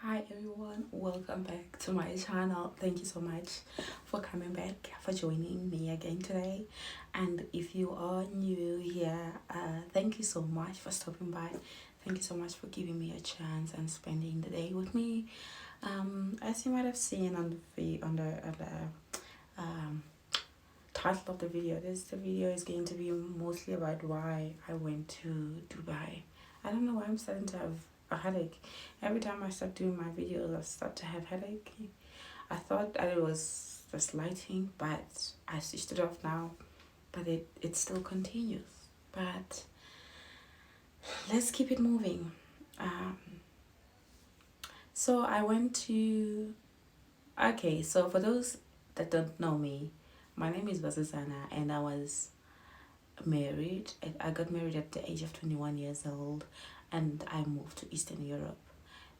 Hi everyone, welcome back to my channel. Thank you so much for coming back, for joining me again today. And if you are new here, thank you so much for stopping by. Thank you so much for giving me a chance and spending the day with me. As you might have seen on the title of the video, the video is going to be mostly about why I went to Dubai. I don't know why I'm starting to have a headache. Every time I start doing my videos, I start to have headache. I thought that it was just lighting, but I switched it off now. But it still continues. But let's keep it moving. So I went to. Okay, so for those that don't know me, my name is Vasisana, and I was married. I got married at the age of 21 years old, and I moved to Eastern Europe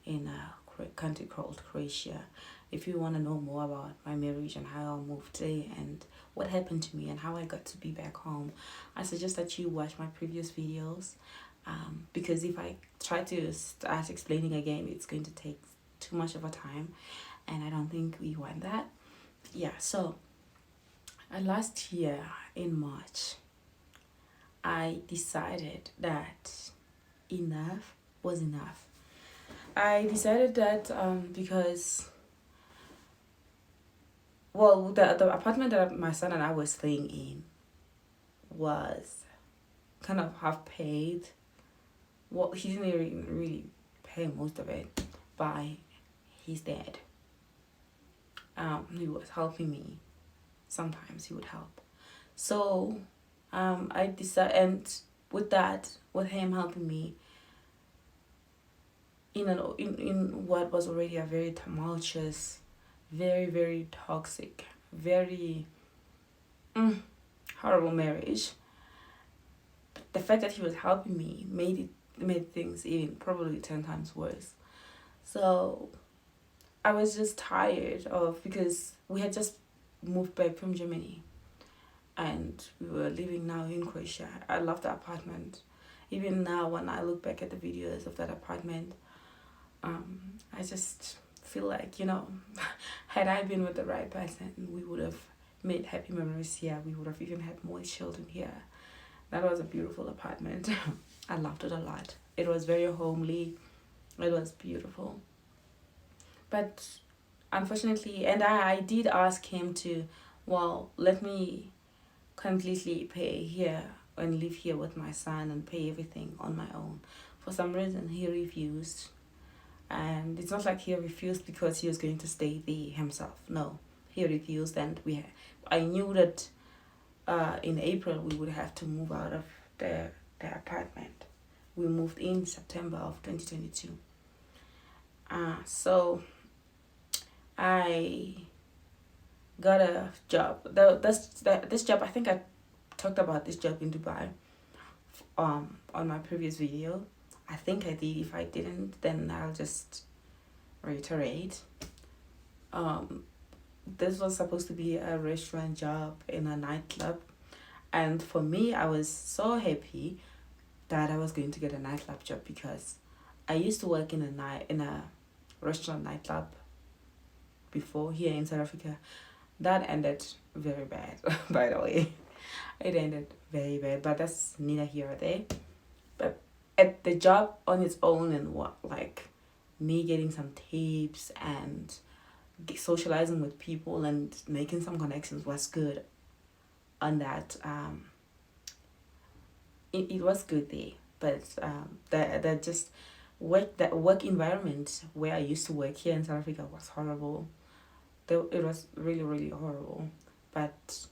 in a country called Croatia. If you want to know more about my marriage and how I moved there and what happened to me and how I got to be back home, I suggest that you watch my previous videos, because if I try to start explaining again, it's going to take too much of a time, and I don't think we want that. Yeah, so last year in March, I decided that enough was enough. I decided that because, well, the apartment that my son and I were staying in was kind of half paid. Well, he didn't really pay most of it by his dad. He was helping me. Sometimes he would help. So I decided, and with him helping me, in what was already a very tumultuous, very very toxic, very horrible marriage, the fact that he was helping me made things even probably 10 times worse. So I was just tired of, because we had just moved back from Germany and we were living now in Croatia. I love the apartment. Even now when I look back at the videos of that apartment, I just feel like, had I been with the right person, we would have made happy memories here. We would have even had more children here. That was a beautiful apartment. I loved it a lot. It was very homely. It was beautiful. But unfortunately, and I did ask him to, well, let me completely pay here and live here with my son and pay everything on my own. For some reason, he refused. And it's not like he refused because he was going to stay there himself. No, he refused, and I knew that in April we would have to move out of the apartment. We moved in September of 2022. So I got a job. This job, I think I talked about this job in Dubai on my previous video. I think I did. If I didn't, then I'll just reiterate. This was supposed to be a restaurant job in a nightclub, and for me, I was so happy that I was going to get a nightclub job, because I used to work in a restaurant nightclub before here in South Africa. That ended very bad, by the way. It ended very bad, but that's neither here or there. But at the job on its own, and what, like me getting some tips and socializing with people and making some connections was good on that. It was good there, but that just that work environment where I used to work here in South Africa was horrible. It was really really horrible. But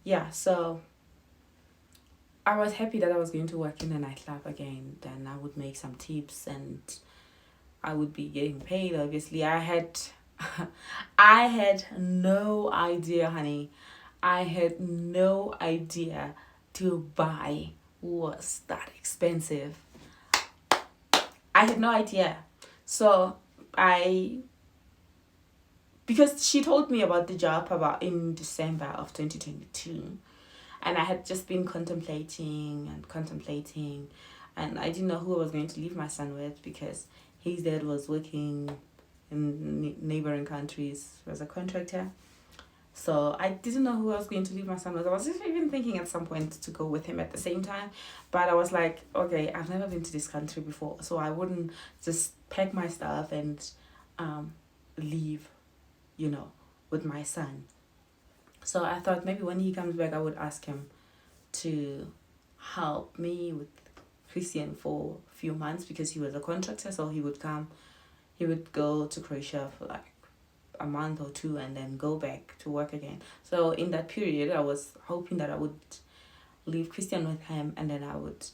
yeah, so I was happy that I was going to work in a nightclub again. Then I would make some tips and I would be getting paid. Obviously, I had I had no idea, honey. I had no idea Dubai was that expensive. I had no idea. So because she told me about the job about in December of 2022, and I had just been contemplating, and I didn't know who I was going to leave my son with, because His dad was working in neighboring countries as a contractor. So I didn't know who I was going to leave my son with. I was just even thinking at some point to go with him at the same time. But I was like, okay, I've never been to this country before. So I wouldn't just pack my stuff and leave, with my son. So I thought maybe when he comes back, I would ask him to help me with Christian for a few months because he was a contractor. So he would go to Croatia for like a month or two and then go back to work again. So in that period, I was hoping that I would leave Christian with him and then I would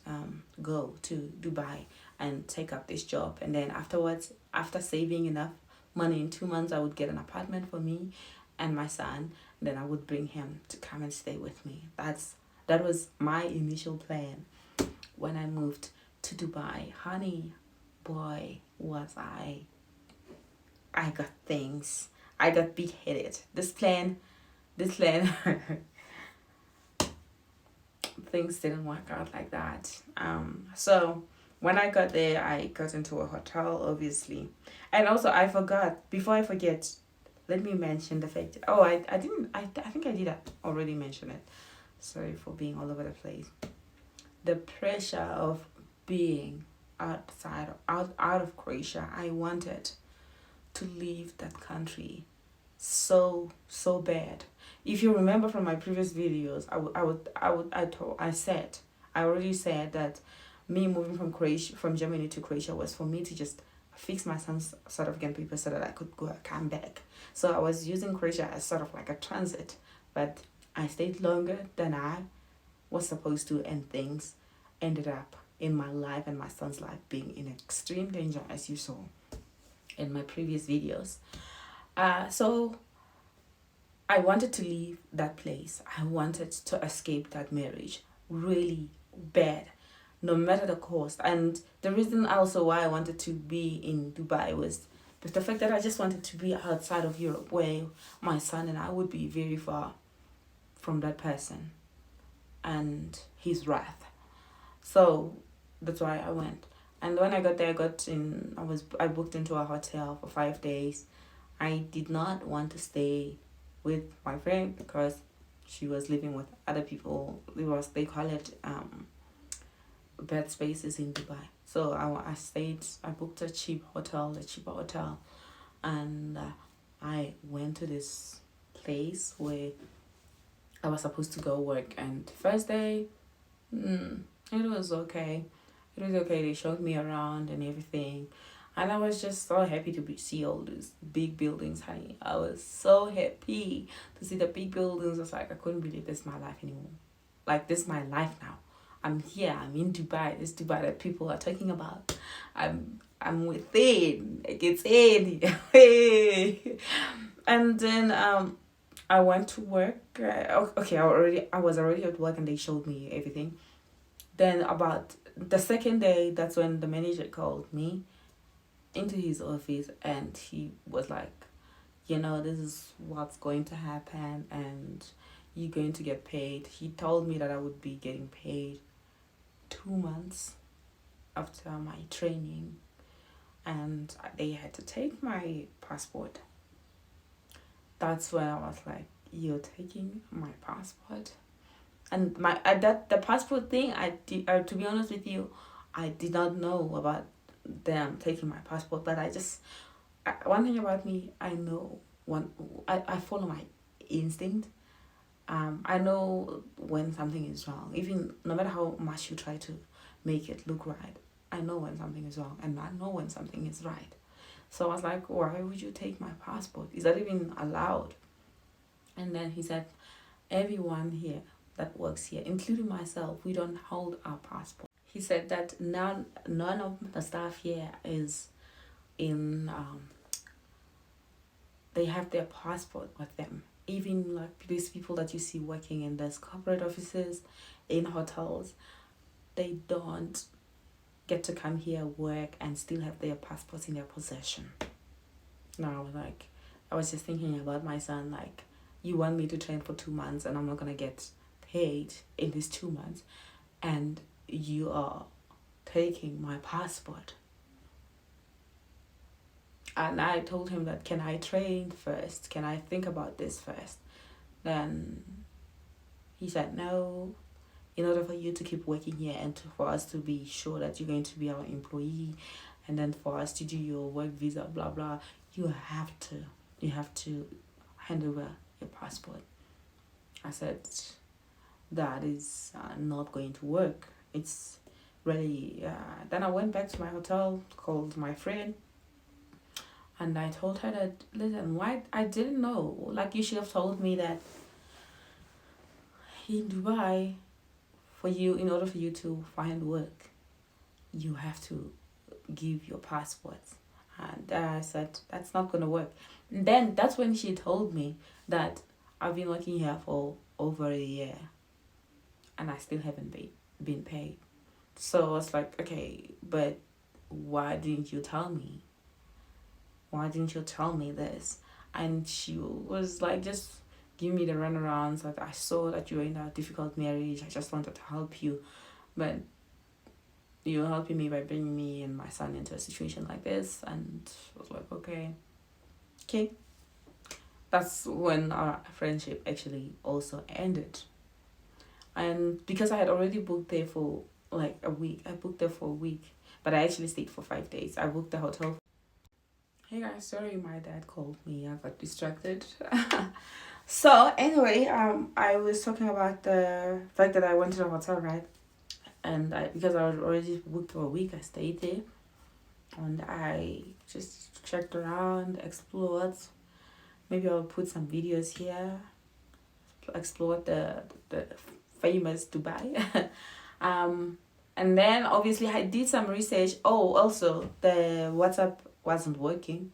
go to Dubai and take up this job. And then afterwards, after saving enough money in 2 months, I would get an apartment for me and my son. Then I would bring him to come and stay with me. That was my initial plan when I moved to Dubai. Honey, boy, was I got things. I got big-headed. This plan, things didn't work out like that. So when I got there, I got into a hotel, obviously. And also, I forgot, before I forget, let me mention the fact, I think I did already mention it. Sorry for being all over the place. The pressure of being out of Croatia, I wanted to leave that country so bad. If you remember from my previous videos, I already said that me moving from Germany to Croatia was for me to just fix my son's South African papers so that I could come back. So I was using Croatia as sort of like a transit, but I stayed longer than I was supposed to, and things ended up in my life and my son's life being in extreme danger, as you saw in my previous videos. So I wanted to leave that place. I wanted to escape that marriage really bad, no matter the cost. And the reason also why I wanted to be in Dubai was the fact that I just wanted to be outside of Europe, where my son and I would be very far from that person and his wrath. So that's why I went. And when I got there, I booked into a hotel for 5 days. I did not want to stay with my friend because she was living with other people. They call it bed spaces in Dubai. So I booked a cheaper hotel, and I went to this place where I was supposed to go work. And first day, it was okay. They showed me around and everything. And I was just so happy to see all these big buildings, honey. I was so happy to see the big buildings. I was like, I couldn't believe this is my life anymore. Like, this is my life now. I'm here. I'm in Dubai. This Dubai that people are talking about. I'm within. It's in. And then I went to work. I was already at work and they showed me everything. Then about the second day, that's when the manager called me into his office and he was like, this is what's going to happen and you're going to get paid. He told me that I would be getting paid 2 months after my training, and they had to take my passport. That's when I was like, you're taking my passport? And the passport thing, to be honest with you, I did not know about them taking my passport. But one thing about me, I know I follow my instinct. I know when something is wrong, even no matter how much you try to make it look right. I know when something is wrong, and I know when something is right. So I was like, why would you take my passport? Is that even allowed? And then he said, everyone here that works here, including myself, we don't hold our passport. He said that none of the staff here is in, they have their passport with them. Even like these people that you see working in those corporate offices, in hotels, they don't get to come here, work, and still have their passports in their possession. Now, I was just thinking about my son, like, you want me to train for 2 months and I'm not going to get paid in these 2 months, and you are taking my passport. And I told him that, can I train first? Can I think about this first? Then he said, no, in order for you to keep working here and for us to be sure that you're going to be our employee, and then for us to do your work visa, blah, blah, you have to hand over your passport. I said, that is not going to work. It's really, then I went back to my hotel, called my friend, and I told her that, listen, why, I didn't know, like, you should have told me that in Dubai, in order for you to find work, you have to give your passport. And I said, that's not going to work. And then that's when she told me that I've been working here for over a year and I still haven't been paid. So I was like, okay, but why didn't you tell me? Why didn't you tell me this? And she was like, just give me the runarounds. Like, I saw that you were in a difficult marriage. I just wanted to help you. But you're helping me by bringing me and my son into a situation like this. And I was like, okay. That's when our friendship actually also ended. And because I had already booked there for like a week, I booked there for a week, but I actually stayed for 5 days. I booked the hotel. Hey guys, sorry, my dad called me. I got distracted. So anyway, I was talking about the fact that I went to the hotel, right? And because I was already booked for a week, I stayed there, and I just checked around, explored. Maybe I'll put some videos here. Explored the famous Dubai. And then obviously I did some research. Oh, also the WhatsApp wasn't working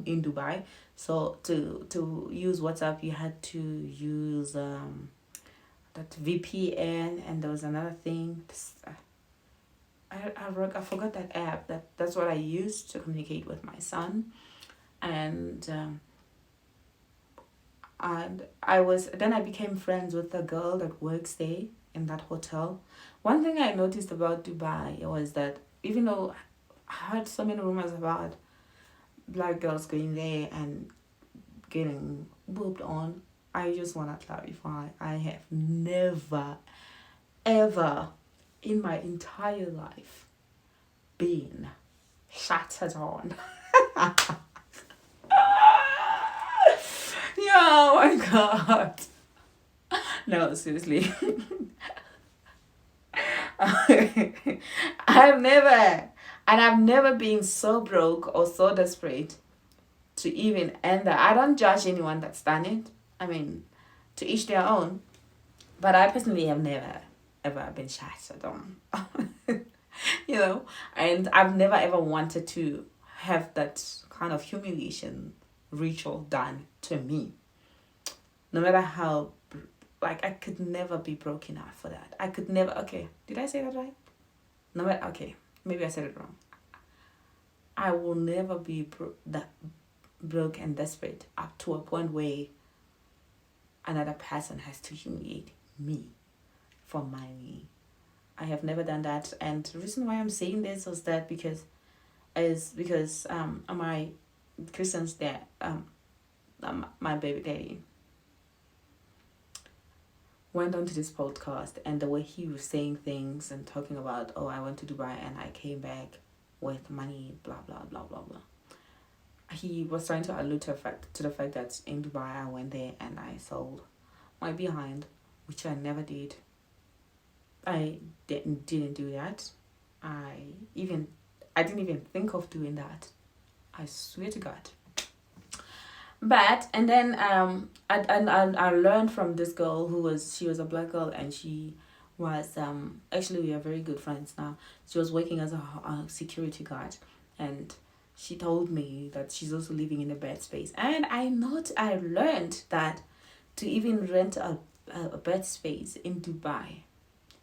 in Dubai, so to use WhatsApp you had to use that VPN, and there was another thing. I forgot that app. That's what I used to communicate with my son, and I became friends with the girl that works there in that hotel. One thing I noticed about Dubai was that even though I heard so many rumors about black girls going there and getting booped on, I just want to clarify, I have never, ever in my entire life been shattered on. Yeah, oh my god. No, seriously. I've never been so broke or so desperate to even end that. I don't judge anyone that's done it. I mean, to each their own. But I personally have never, ever been shattered on. You know? And I've never, ever wanted to have that kind of humiliation ritual done to me. No matter how, like, I could never be broke enough for that. I could never, okay, did I say that right? No matter, okay, maybe I said it wrong. I will never be that broke and desperate up to a point where another person has to humiliate me for money. I have never done that, and the reason why I'm saying this was that because my Christian's dad, my baby daddy, went onto this podcast, and the way he was saying things and talking about, oh, I went to Dubai and I came back with money, blah blah blah blah blah. He was trying to allude to the fact that in Dubai I went there and I sold my behind, which I never did. I didn't do that. I didn't even think of doing that. I swear to God. But and then I learned from this girl she was a black girl, and she was actually we are very good friends now. She was working as a security guard, and she told me that she's also living in a bed space. And I learned that to even rent a bed space in Dubai,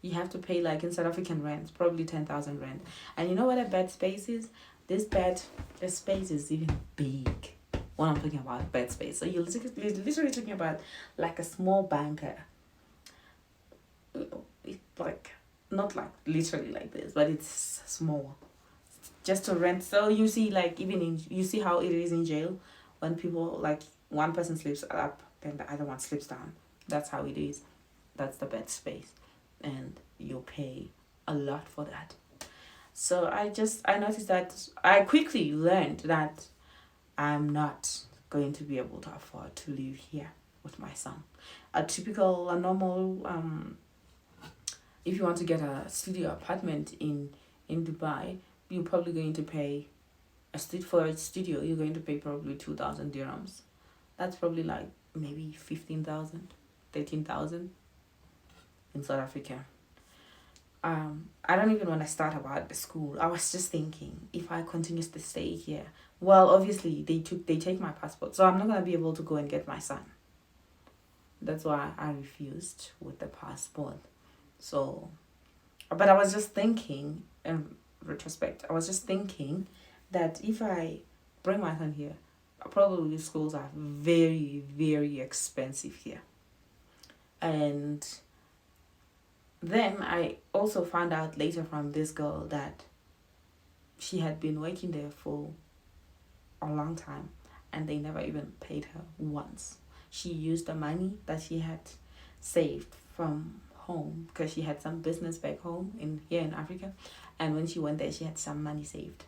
you have to pay, like in South African rent, probably 10,000 rand. And you know what a bed space is? The space is even big. When I'm talking about bed space, so you're literally talking about like a small bunker. Like not like literally like this, but it's small. just to rent. So you see, like, even in, you see how it is in jail when people, like, one person sleeps up then the other one sleeps down. That's how it is. That's the bed space, and you pay a lot for that. So I noticed that I quickly learned that I'm not going to be able to afford to live here with my son. A normal, if you want to get a studio apartment in Dubai, you're probably going to pay for a studio. You're going to pay probably 2,000 dirhams. That's probably like maybe 15,000, 13,000 in South Africa. I don't even want to start about the school. I was just thinking, if I continue to stay here, well, obviously they take my passport, so I'm not gonna be able to go and get my son. That's why I refused with the passport. So, but I was just thinking, in retrospect, I was just thinking that if I bring my son here, probably schools are very, very expensive here. And then I also found out later from this girl that she had been working there for a long time and they never even paid her once. She used the money that she had saved from home because she had some business back home here in Africa, and when she went there she had some money saved,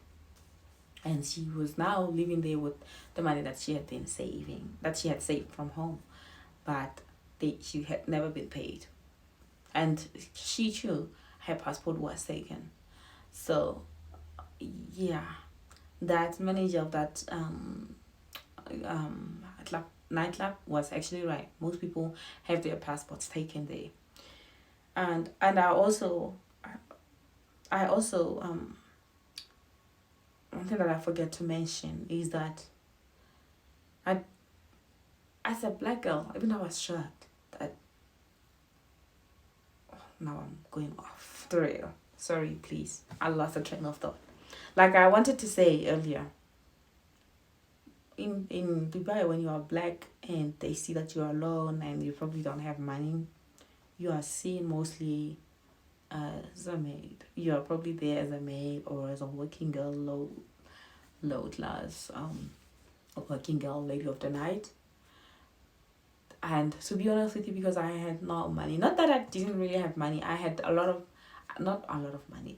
and she was now living there with the money that she had saved from home, but she had never been paid, and she too, her passport was taken. So yeah, that manager of that nightclub was actually right. Most people have their passports taken there. And I also one thing that I forget to mention is that I, as a black girl, even though I was shocked that, now I'm going off the rail. Sorry, please. I lost the train of thought. Like I wanted to say earlier, in Dubai, when you are black and they see that you're alone and you probably don't have money, you are seen mostly as a maid. You are probably there as a maid or as a working girl, low class, a working girl, lady of the night. And to be honest with you, because I had no money, not that I didn't really have money, I had not a lot of money,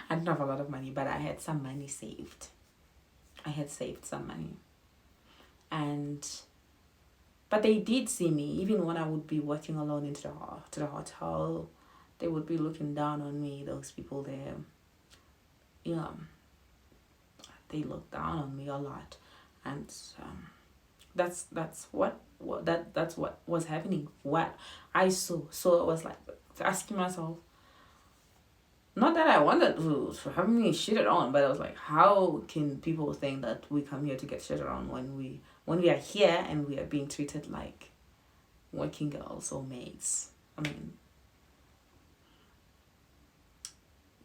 I didn't have a lot of money, but I had some money saved. I had saved some money. But they did see me, even when I would be walking alone to the hotel, they would be looking down on me, those people there. Yeah, they looked down on me a lot. And that's what was happening, what I saw. So I was like asking myself, not that I wanted to have me shitted on, but I was like, how can people think that we come here to get shitted on when we are here and we are being treated like working girls or maids? I mean,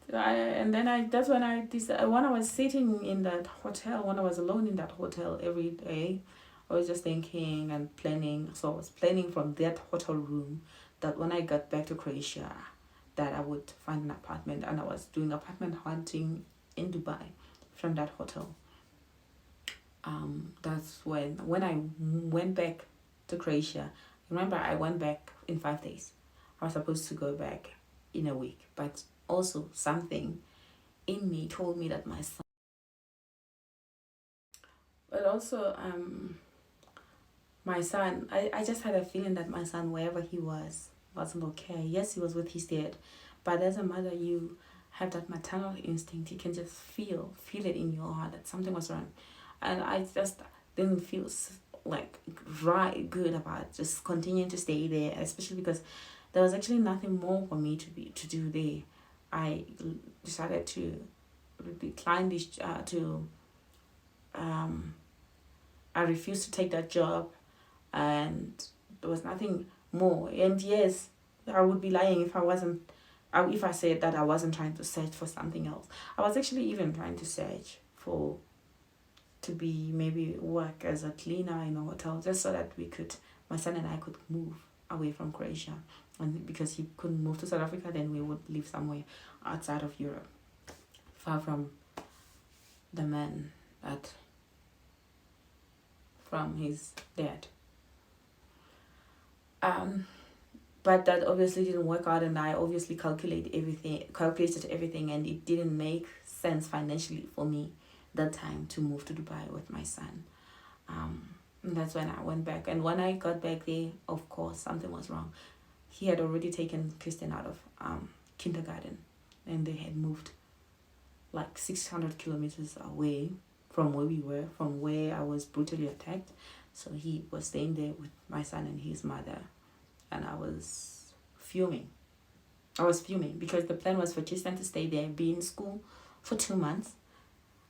that's when I decided, when I was sitting in that hotel, when I was alone in that hotel every day, I was just thinking and planning. So I was planning from that hotel room that when I got back to Croatia, that I would find an apartment, and I was doing apartment hunting in Dubai from that hotel. That's when I went back to Croatia. Remember, I went back in 5 days. I was supposed to go back in a week, but also something in me told me that my son. But also, my son, I just had a feeling that my son, wherever he wasn't okay. Yes, he was with his dad, but as a mother, you have that maternal instinct. You can just feel it in your heart that something was wrong, and I just didn't feel like right good about just continuing to stay there, especially because there was actually nothing more for me to do there. I decided to decline this I refused to take that job, and there was nothing more. And yes, I would be lying if if I said that I wasn't trying to search for something else. I was actually even trying to search to be maybe work as a cleaner in a hotel, just so that my son and I could move away from Croatia. And because he couldn't move to South Africa, then we would live somewhere outside of Europe. far from the man that from his dad. But that obviously didn't work out, and I obviously calculated everything, and it didn't make sense financially for me that time to move to Dubai with my son. And that's when I went back, and when I got back there, of course something was wrong. He had already taken Christian out of kindergarten, and they had moved like 600 kilometers away from where we were, from where I was brutally attacked. So he was staying there with my son and his mother, and I was fuming. Because the plan was for Tristan to stay there, be in school for 2 months,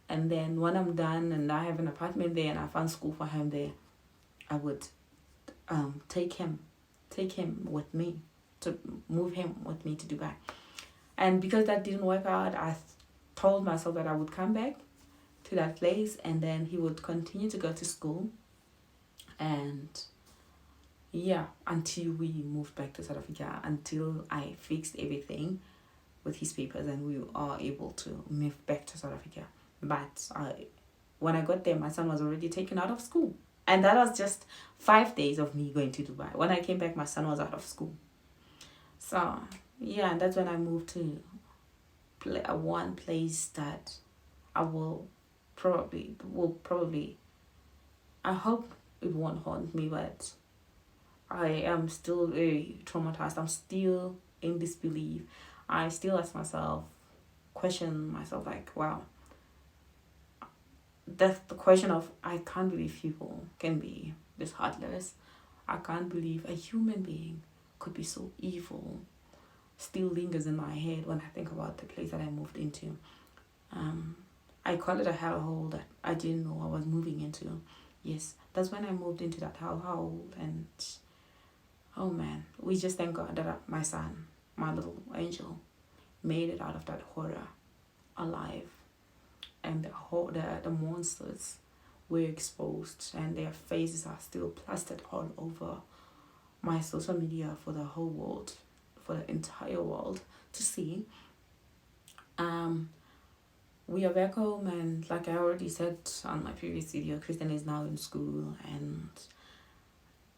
and then when I'm done and I have an apartment there and I found school for him there, I would take him with me, to move him with me to Dubai. And because that didn't work out, I told myself that I would come back to that place, and then he would continue to go to school, and yeah, until we moved back to South Africa, until I fixed everything with his papers and we are able to move back to South Africa. But when I got there, my son was already taken out of school, and that was just 5 days of me going to Dubai. When I came back, my son was out of school. So yeah, that's when I moved to one place that I will probably I hope it won't haunt me, but I am still very traumatized. I'm still in disbelief. I still ask myself, question myself, like, wow, that's the question of, I can't believe people can be this heartless. I can't believe a human being could be so evil. Still lingers in my head when I think about the place that I moved into. I call it a hellhole that I didn't know I was moving into. Yes, that's when I moved into that hellhole, and oh man, we just thank God that my son, my little angel, made it out of that horror alive, and the monsters were exposed, and their faces are still plastered all over my social media for the whole world, for the entire world to see. We are back home, and like I already said on my previous video, Kristen is now in school, and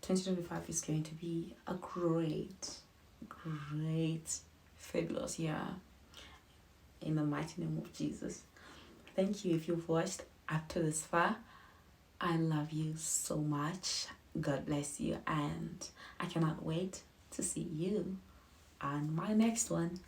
2025 is going to be a great, fabulous year in the mighty name of Jesus. Thank you if you've watched up to this far. I love you so much. God bless you, and I cannot wait to see you on my next one.